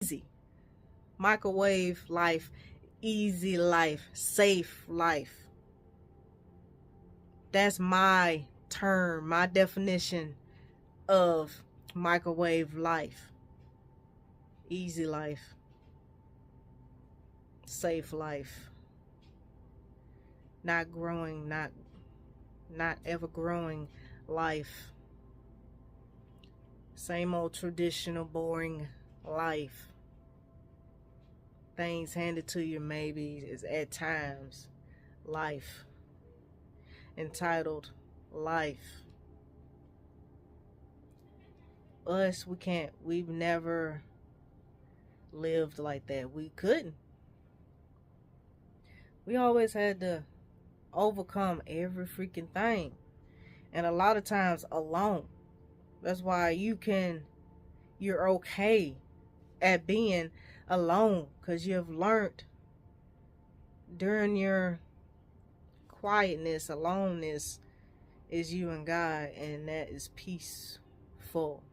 Easy. Microwave life, easy life, safe life. That's my term, my definition of microwave life. Easy life, safe life. Not growing, not ever growing life. Same old traditional boring life. Things handed to you maybe is at times life. Entitled life. Us, we've never lived like that. We couldn't. We always had to overcome every freaking thing. And a lot of times alone. That's why you're okay at being alone, because you've learned during your quietness, aloneness is you and God, and that is peaceful.